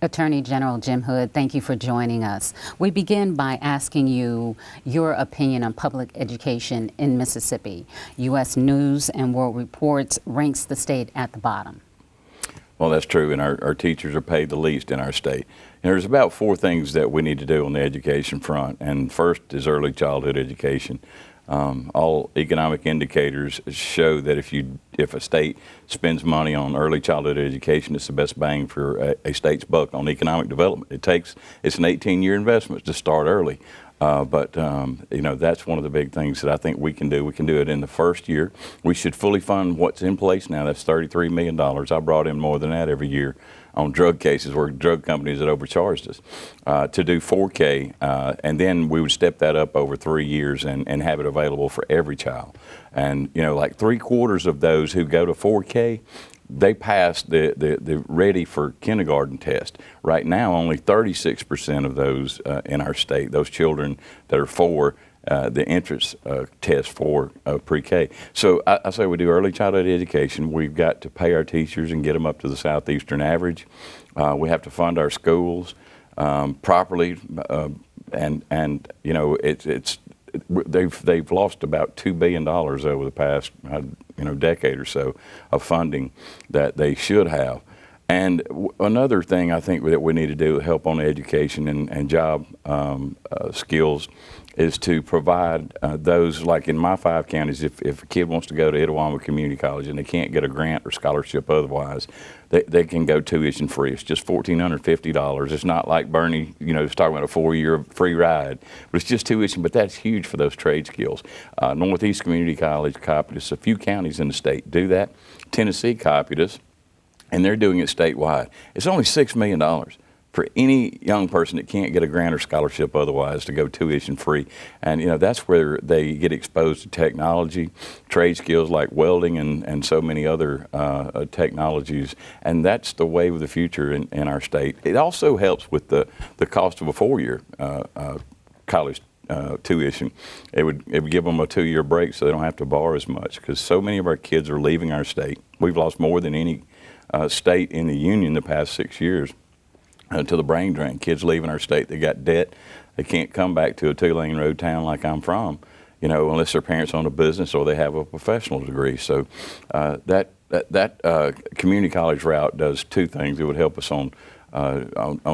Attorney General Jim Hood, thank you for joining us. We begin by asking you your opinion on public education in Mississippi. U.S. News and World Reports ranks the state at the bottom. Well, that's true, and our teachers are paid the least in our state. And there's about 4 things that we need to do on the education front, and first is early childhood education. All economic indicators show that if a state spends money on early childhood education, it's the best bang for a state's buck on economic development. It's an 18-year investment to start early. But that's one of the big things that I think we can do. We can do it in the first year. We should fully fund what's in place now. That's $33 million. I brought in more than that every year on drug cases where drug companies had overcharged us to do 4K. And then we would step that up over 3 years and have it available for every child. And, like 3/4 of those who go to 4K, they pass the ready for kindergarten test. Right now, only 36% of those in our state, those children that are 4, the entrance test for pre-K. So I say we do early childhood education. We've got to pay our teachers and get them up to the southeastern average. We have to fund our schools properly, they've lost about $2 billion over the past decade or so of funding that they should have. And another thing I think that we need to do to help on education and job skills is to provide those, like in my 5 counties, if a kid wants to go to Itawamba Community College and they can't get a grant or scholarship otherwise, they can go tuition free. It's just $1,450. It's not like Bernie, is talking about a 4-year free ride, but it's just tuition. But that's huge for those trade skills. Northeast Community College copied us. A few counties in the state do that. Tennessee copied us, and they're doing it statewide. It's only $6 million for any young person that can't get a grant or scholarship otherwise to go tuition free. And that's where they get exposed to technology, trade skills like welding and so many other technologies. And that's the way of the future in our state. It also helps with the cost of a 4-year college tuition. It would give them a 2-year break so they don't have to borrow as much, because so many of our kids are leaving our state. We've lost more than any state in the union the past 6 years to the brain drain. Kids leaving our state, they got debt. They can't come back to a 2-lane road town like I'm from, unless their parents own a business or they have a professional degree. So that community college route does 2 things. It would help us on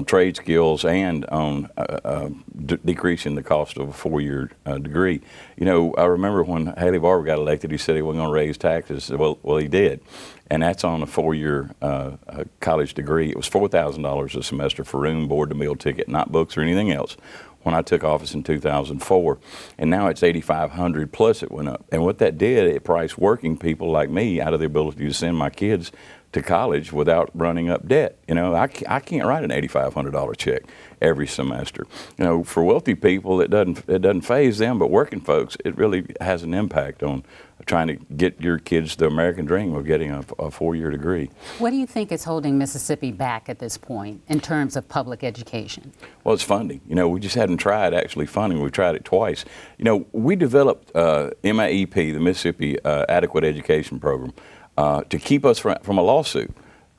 trade skills and on decreasing the cost of a 4-year degree. I remember when Haley Barbour got elected, he said he wasn't going to raise taxes. Well, he did. And that's on a 4-year college degree. It was $4,000 a semester for room, board, and meal ticket, not books or anything else, when I took office in 2004. And now it's $8,500 plus it went up. And what that did, it priced working people like me out of the ability to send my kids to college without running up debt. I can't write an $8,500 check every semester. For wealthy people, it doesn't faze them, but working folks, it really has an impact on trying to get your kids the American dream of getting a 4-year degree. What do you think is holding Mississippi back at this point in terms of public education? Well, it's funding. We just hadn't tried actually funding. We tried it twice. We developed MAEP, the Mississippi Adequate Education Program, to keep us from a lawsuit,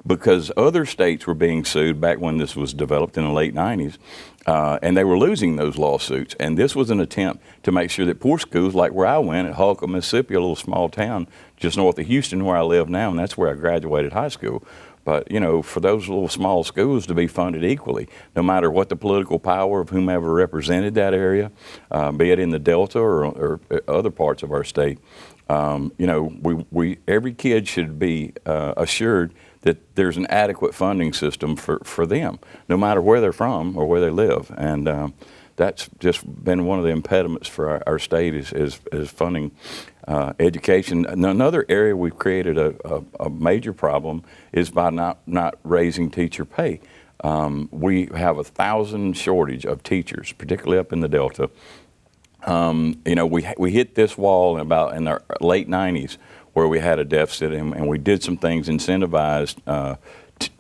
because other states were being sued back when this was developed in the late 90s, and they were losing those lawsuits. And this was an attempt to make sure that poor schools like where I went at Holcomb, Mississippi, a little small town just north of Houston where I live now, and that's where I graduated high school. But, for those little small schools to be funded equally, no matter what the political power of whomever represented that area, be it in the Delta or other parts of our state, every kid should be assured that there's an adequate funding system for them, no matter where they're from or where they live. And that's just been one of the impediments for our state is funding education. Another area we've created a major problem is by not raising teacher pay. We have 1,000 shortage of teachers, particularly up in the Delta. We hit this wall in the late 90s where we had a deficit, and we did some things, incentivized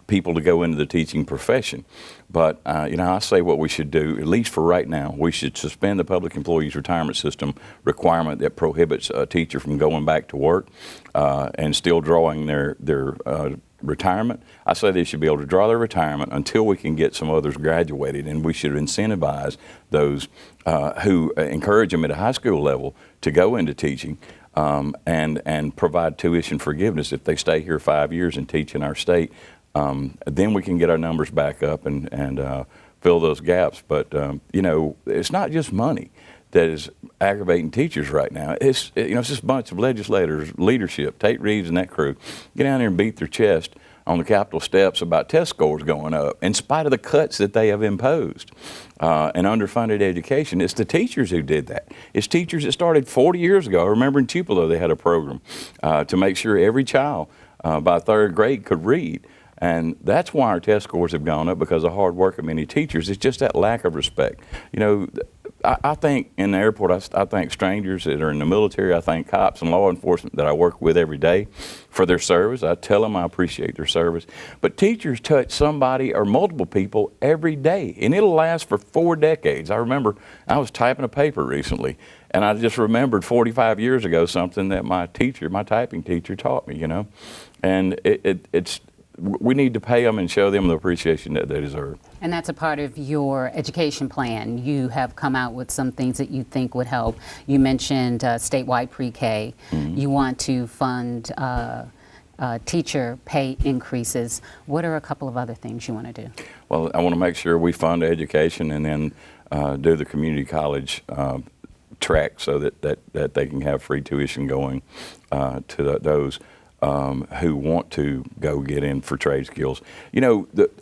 people to go into the teaching profession. But, I say what we should do, at least for right now, we should suspend the Public Employees Retirement System requirement that prohibits a teacher from going back to work and still drawing their retirement. I say they should be able to draw their retirement until we can get some others graduated, and we should incentivize those who encourage them at a high school level to go into teaching. And provide tuition forgiveness if they stay here 5 years and teach in our state. Then we can get our numbers back up and fill those gaps. But it's not just money that is aggravating teachers right now. It's just a bunch of legislators, leadership, Tate Reeves and that crew, get down there and beat their chest on the Capitol steps about test scores going up, in spite of the cuts that they have imposed and underfunded education. It's the teachers who did that. It's teachers that started 40 years ago. I remember in Tupelo they had a program to make sure every child by third grade could read. And that's why our test scores have gone up, because of hard work of many teachers. It's just that lack of respect. I think in the airport, I thank strangers that are in the military. I thank cops and law enforcement that I work with every day for their service. I tell them I appreciate their service. But teachers touch somebody or multiple people every day, and it'll last for 4 decades. I remember I was typing a paper recently, and I just remembered 45 years ago something that my typing teacher taught me, And we need to pay them and show them the appreciation that they deserve. And that's a part of your education plan. You have come out with some things that you think would help. You mentioned statewide pre-K. Mm-hmm. You want to fund teacher pay increases. What are a couple of other things you want to do? Well, I want to make sure we fund education and then do the community college track so that they can have free tuition going to those who want to go get in for trade skills.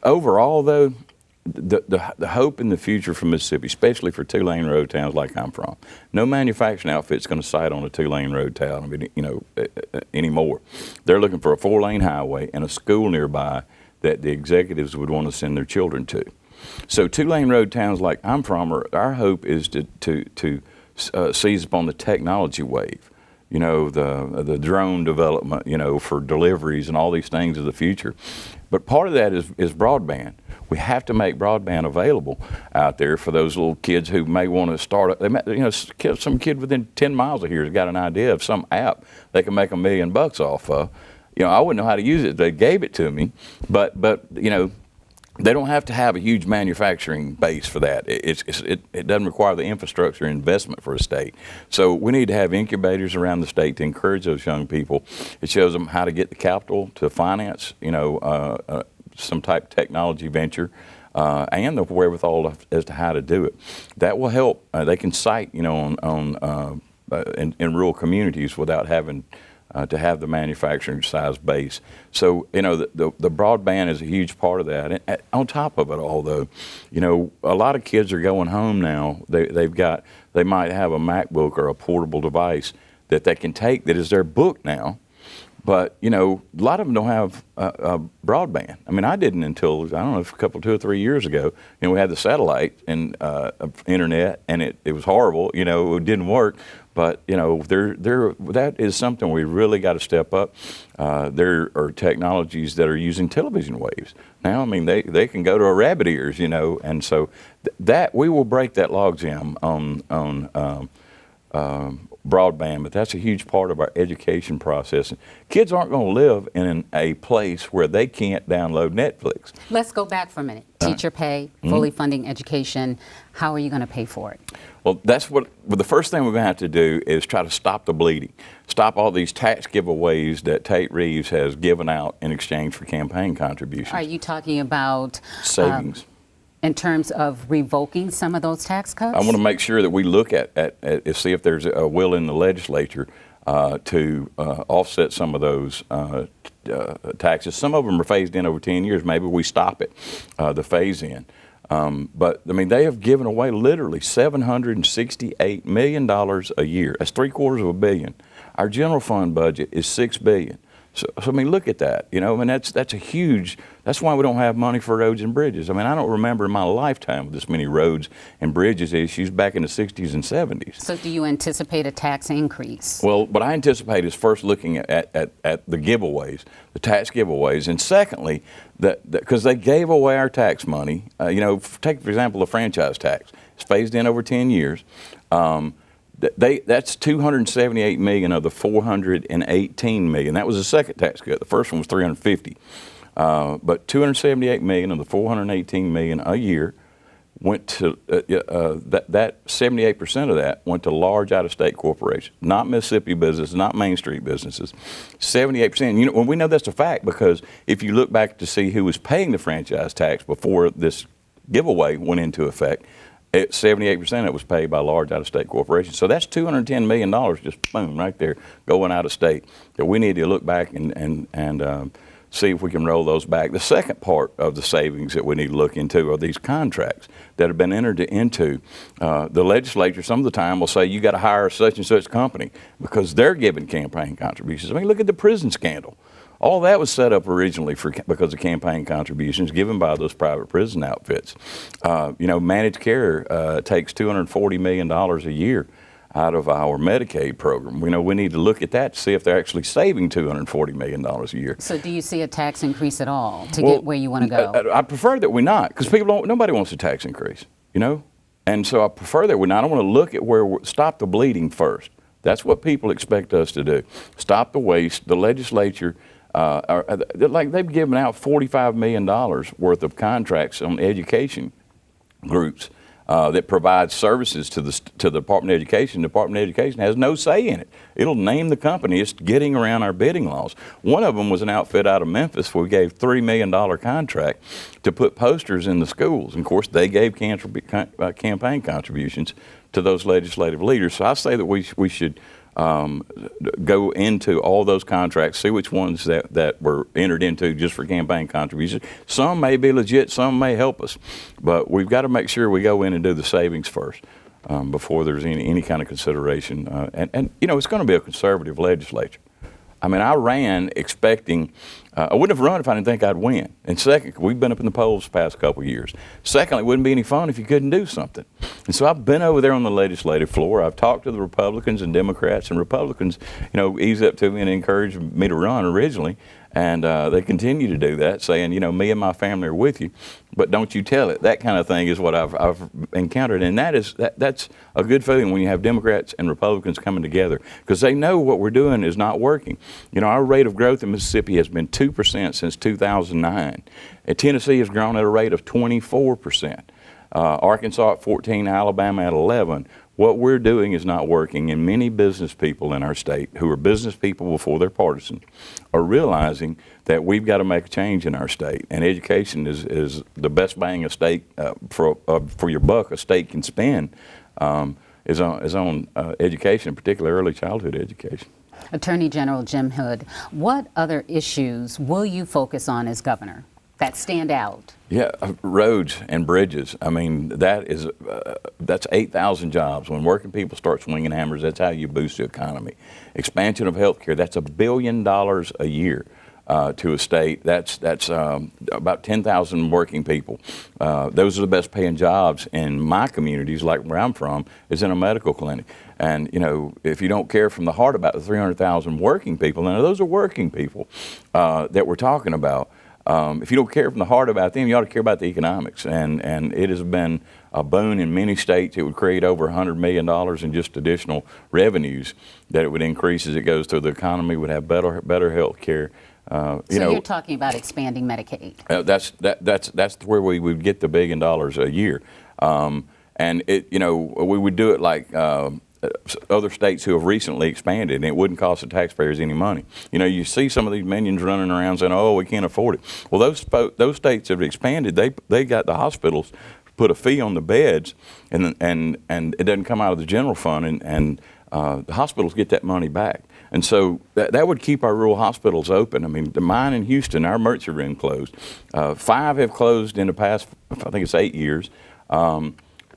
Overall, though, the hope in the future for Mississippi, especially for two-lane road towns like I'm from, no manufacturing outfit's going to site on a two-lane road town, anymore. They're looking for a 4-lane highway and a school nearby that the executives would want to send their children to. So two-lane road towns like I'm from, our hope is to seize upon the technology wave. The drone development, for deliveries and all these things of the future. But part of that is broadband. We have to make broadband available out there for those little kids who may want to start. Some kid within 10 miles of here has got an idea of some app they can make $1 million off of. I wouldn't know how to use it. They gave it to me, but they don't have to have a huge manufacturing base for that. It doesn't require the infrastructure investment for a state. So we need to have incubators around the state to encourage those young people. It shows them how to get the capital to finance, some type of technology venture, and the wherewithal as to how to do it. That will help. They can cite, in rural communities without having to have the manufacturing size base. So, the broadband is a huge part of that. And on top of it all, though, a lot of kids are going home now. They might have a MacBook or a portable device that they can take that is their book now. But, a lot of them don't have broadband. I mean, I didn't until, 2 or 3 years ago. We had the satellite and internet, and it was horrible. It didn't work. But, that is something we really got to step up. There are technologies that are using television waves. Now, they can go to a rabbit ears, and so that we will break that logjam on broadband, but that's a huge part of our education process. Kids aren't going to live in a place where they can't download Netflix. Let's go back for a minute. Teacher pay, fully funding education. How are you going to pay for it? Well, the first thing we're going to have to do is try to stop the bleeding. Stop all these tax giveaways that Tate Reeves has given out in exchange for campaign contributions. Are you talking about savings? In terms of revoking some of those tax cuts? I want to make sure that we look at see if there's a will in the legislature to offset some of those taxes. Some of them are phased in over 10 years. Maybe we stop it, the phase in. But they have given away literally $768 million a year. That's $750 million. Our general fund budget is $6 billion. So look at that. That's a huge. That's why we don't have money for roads and bridges. I don't remember in my lifetime this many roads and bridges issues back in the 60s and 70s. So do you anticipate a tax increase? Well, what I anticipate is first looking at the giveaways, the tax giveaways, and secondly, because they gave away our tax money. Take for example the franchise tax. It's phased in over 10 years. That's $278 million of the $418 million. That was the second tax cut. The first one was $350. But $278 million of the $418 million a year went to that 78% of that went to large out-of-state corporations, not Mississippi businesses, not Main Street businesses. 78%. You know, well, we know that's a fact because if you look back to see who was paying the franchise tax before this giveaway went into effect, 78% of it was paid by large out-of-state corporations. So that's $210 million just boom right there going out of state. That we need to look back and see if we can roll those back. The second part of the savings that we need to look into are these contracts that have been entered into. The legislature some of the time will say you got to hire such and such company because they're giving campaign contributions. I mean, look at the prison scandal. All that was set up originally because of campaign contributions given by those private prison outfits. You know, managed care takes $240 million a year out of our Medicaid program. We know we need to look at that to see if they're actually saving $240 million a year. So do you see a tax increase at all to get where you want to go? I prefer that we not, because nobody wants a tax increase, you know? And so I prefer that we not. I want to look at stop the bleeding first. That's what people expect us to do. Stop the waste. The legislature, they've given out $45 million worth of contracts on education groups that provide services to the Department of Education. The Department of Education has no say in it. It'll name the company. It's getting around our bidding laws. One of them was an outfit out of Memphis where we gave $3 million contract to put posters in the schools. And of course, they gave campaign contributions to those legislative leaders. So I say that we should go into all those contracts, see which ones that were entered into just for campaign contributions. Some may be legit, some may help us, but we've got to make sure we go in and do the savings first before there's any kind of consideration. And you know, it's going to be a conservative legislature. I mean, I ran expecting, I wouldn't have run if I didn't think I'd win. And second, we've been up in the polls the past couple of years. Secondly, it wouldn't be any fun if you couldn't do something. And so I've been over there on the legislative floor. I've talked to the Republicans and Democrats, and Republicans, you know, eased up to me and encouraged me to run originally. And they continue to do that, saying, you know, me and my family are with you, but don't you tell it. That kind of thing is what I've encountered, and that's a good feeling when you have Democrats and Republicans coming together, because they know what we're doing is not working. You know, our rate of growth in Mississippi has been 2% since 2009. And Tennessee has grown at a rate of 24%. Arkansas at 14, Alabama at 11. What we're doing is not working, and many business people in our state who are business people before they're partisan are realizing that we've got to make a change in our state, and education is the best bang a state for your buck a state can spend is on education, particularly early childhood education. Attorney General Jim Hood, what other issues will you focus on as governor that stand out? Yeah, roads and bridges. I mean, that's 8,000 jobs. When working people start swinging hammers, that's how you boost the economy. Expansion of health care, that's $1 billion a year to a state. That's about 10,000 working people. Those are the best paying jobs in my communities, like where I'm from, is in a medical clinic. And, you know, if you don't care from the heart about the 300,000 working people, now those are working people that we're talking about. If you don't care from the heart about them, you ought to care about the economics. And it has been a boon in many states. It would create over $100 million in just additional revenues that it would increase as it goes through the economy, would have better health care. So you're talking about expanding Medicaid. That's where we would get the $1 billion a year. And you know, we would do it like other states who have recently expanded, and it wouldn't cost the taxpayers any money. You know, you see some of these minions running around saying, "Oh, we can't afford it." Well, those states that have expanded, they got the hospitals put a fee on the beds, and it doesn't come out of the general fund, and the hospitals get that money back. And so that would keep our rural hospitals open. I mean, mine in Houston, our emergency room closed. 5 have closed in the past, I think it's 8 years.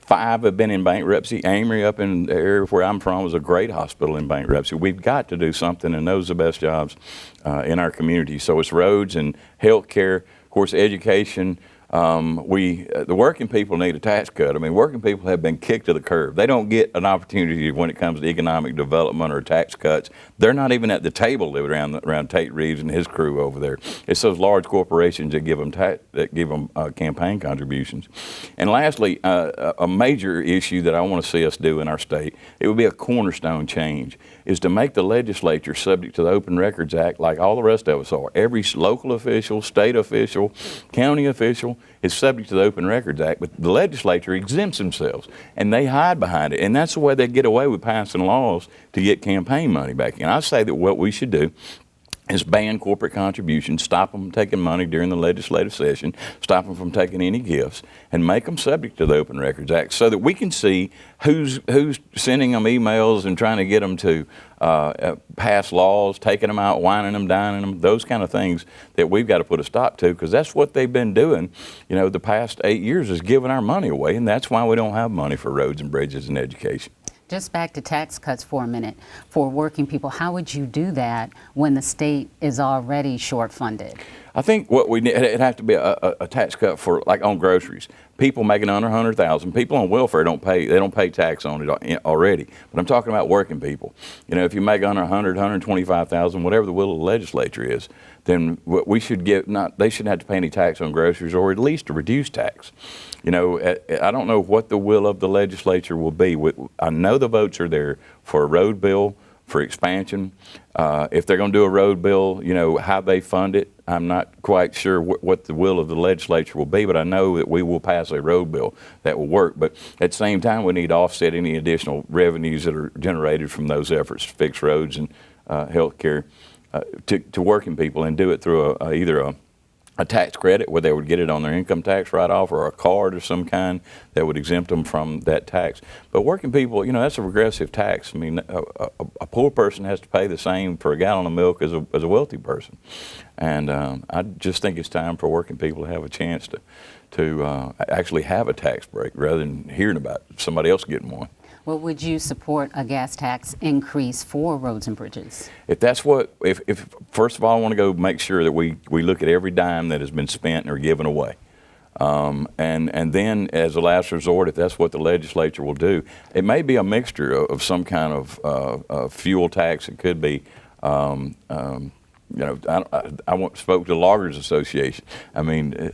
5 have been in bankruptcy. Amory up in the area where I'm from was a great hospital in bankruptcy. We've got to do something, and those are the best jobs in our community. So it's roads and health care, of course, education. The working people need a tax cut. I mean, working people have been kicked to the curb. They don't get an opportunity when it comes to economic development or tax cuts. They're not even at the table around Tate Reeves and his crew over there. It's those large corporations that give them campaign contributions. And lastly, a major issue that I want to see us do in our state, it would be a cornerstone change, is to make the legislature subject to the Open Records Act like all the rest of us are. Every local official, state official, county official is subject to the Open Records Act, but the legislature exempts themselves, and they hide behind it. And that's the way they get away with passing laws to get campaign money back in. I say that what we should do is ban corporate contributions, stop them from taking money during the legislative session, stop them from taking any gifts, and make them subject to the Open Records Act so that we can see who's sending them emails and trying to get them to pass laws, taking them out, whining them, dining them, those kind of things that we've got to put a stop to, because that's what they've been doing, the past 8 years, is giving our money away, and that's why we don't have money for roads and bridges and education. Just back to tax cuts for a minute. For working people, how would you do that when the state is already short funded? I think what we need, it'd have to be a tax cut for, like, on groceries. People making under 100,000, people on welfare don't pay tax on it already. But I'm talking about working people. If you make under 100, 125,000, whatever the will of the legislature is, then what we should get, they shouldn't have to pay any tax on groceries, or at least a reduced tax. I don't know what the will of the legislature will be. I know the votes are there for a road bill, for expansion. If they're going to do a road bill, how they fund it, I'm not quite sure what the will of the legislature will be, but I know that we will pass a road bill that will work. But at the same time, we need to offset any additional revenues that are generated from those efforts to fix roads and health care to working people, and do it through either a tax credit where they would get it on their income tax write-off, or a card of some kind that would exempt them from that tax. But working people, that's a regressive tax. I mean, a poor person has to pay the same for a gallon of milk as a wealthy person. And I just think it's time for working people to have a chance to actually have a tax break rather than hearing about somebody else getting one. Well, would you support a gas tax increase for roads and bridges? If first of all, I want to go make sure that we look at every dime that has been spent or given away. And then, as a last resort, if that's what the legislature will do, it may be a mixture of some kind of fuel tax. It could be I spoke to the Loggers Association. I mean,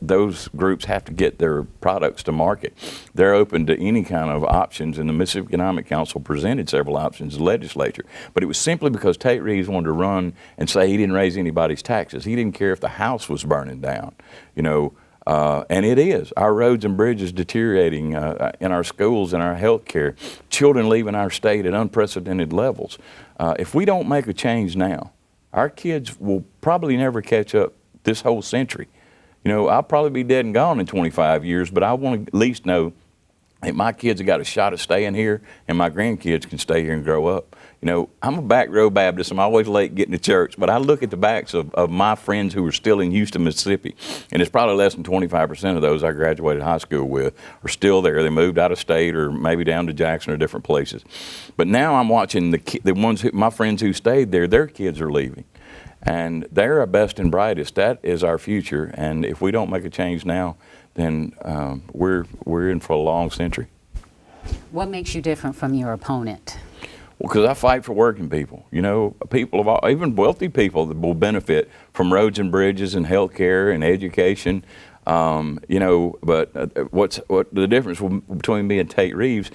those groups have to get their products to market. They're open to any kind of options, and the Mississippi Economic Council presented several options to the legislature. But it was simply because Tate Reeves wanted to run and say he didn't raise anybody's taxes. He didn't care if the house was burning down, and it is. Our roads and bridges deteriorating in our schools and our health care, children leaving our state at unprecedented levels. If we don't make a change now, our kids will probably never catch up this whole century. I'll probably be dead and gone in 25 years, but I want to at least know that my kids have got a shot at staying here, and my grandkids can stay here and grow up. I'm a back row Baptist. I'm always late getting to church, but I look at the backs of my friends who are still in Houston, Mississippi, and it's probably less than 25% of those I graduated high school with are still there. They moved out of state or maybe down to Jackson or different places. But now I'm watching the ones my friends who stayed there, their kids are leaving. And they're our best and brightest. That is our future. And if we don't make a change now, then we're in for a long century. What makes you different from your opponent? Well, because I fight for working people. People of all, even wealthy people that will benefit from roads and bridges and health care and education. But what the difference between me and Tate Reeves,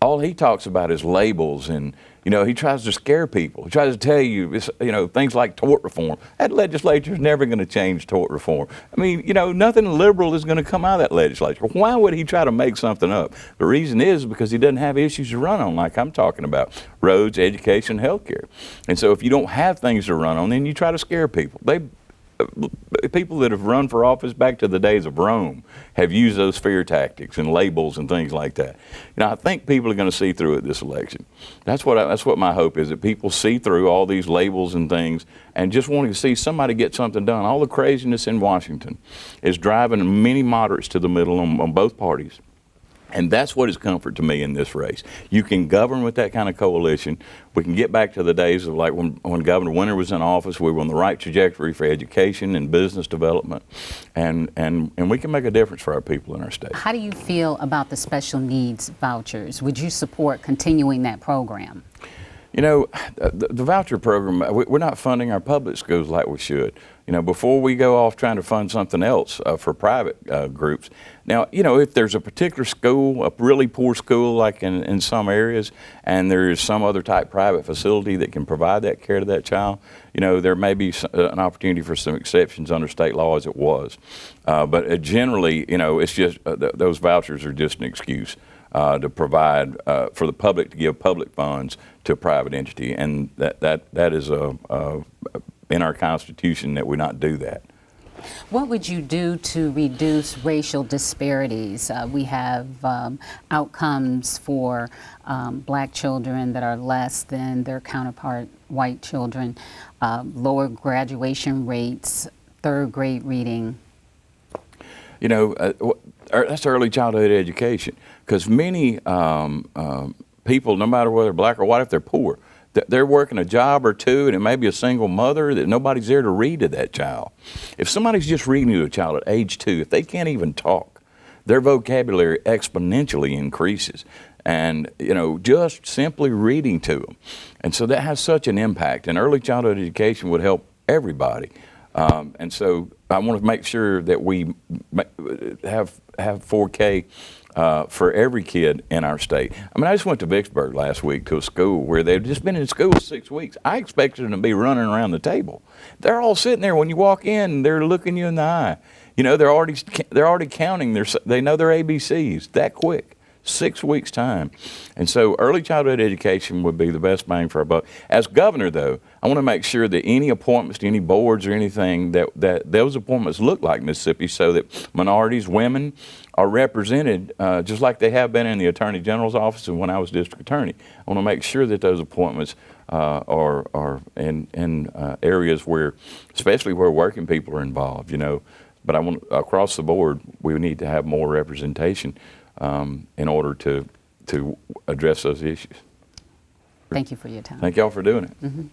all he talks about is labels, and he tries to scare people. He tries to tell you, things like tort reform. That legislature is never going to change tort reform. I mean, nothing liberal is going to come out of that legislature. Why would he try to make something up? The reason is because he doesn't have issues to run on, like I'm talking about: roads, education, health care. And so if you don't have things to run on, then you try to scare people. People that have run for office back to the days of Rome have used those fear tactics and labels and things like that. I think people are going to see through it this election. That's what my hope is, that people see through all these labels and things and just wanting to see somebody get something done. All the craziness in Washington is driving many moderates to the middle on both parties. And that's what is comfort to me in this race. You can govern with that kind of coalition. We can get back to the days of like when Governor Winter was in office. We were on the right trajectory for education and business development, and we can make a difference for our people in our state. How do you feel about the special needs vouchers? Would you support continuing that program? You know, the voucher program, we're not funding our public schools like we should. You know, before we go off trying to fund something else for private groups. Now, you know, if there's a particular school, a really poor school like in some areas, and there's some other type private facility that can provide that care to that child, you know, there may be an opportunity for some exceptions under state law as it was. But generally, you know, it's just those vouchers are just an excuse to provide for the public to give public funds to a private entity, and that is in our Constitution that we not do that. What would you do to reduce racial disparities? We have outcomes for black children that are less than their counterpart white children, lower graduation rates, third grade reading. You know, that's early childhood education, because many people, no matter whether they're black or white, if they're poor, they're working a job or two, and it may be a single mother that nobody's there to read to that child. If somebody's just reading to a child at age 2, if they can't even talk, their vocabulary exponentially increases. And, you know, just simply reading to them. And so that has such an impact. And early childhood education would help everybody. And so I want to make sure that we have 4K for every kid in our state. I mean, I just went to Vicksburg last week to a school where they've just been in school 6 weeks. I expected them to be running around the table. They're all sitting there when you walk in. They're looking you in the eye. You know, they're already counting. They know their ABCs that quick. 6 weeks time. And so early childhood education would be the best bang for our buck. As governor, though, I want to make sure that any appointments to any boards or anything, that those appointments look like Mississippi, so that minorities, women are represented just like they have been in the Attorney General's office and when I was district attorney. I want to make sure that those appointments are in areas where, especially where working people are involved, you know. But I want, across the board, we need to have more representation in order to address those issues. Thank you for your time. Thank y'all for doing it. Mm-hmm.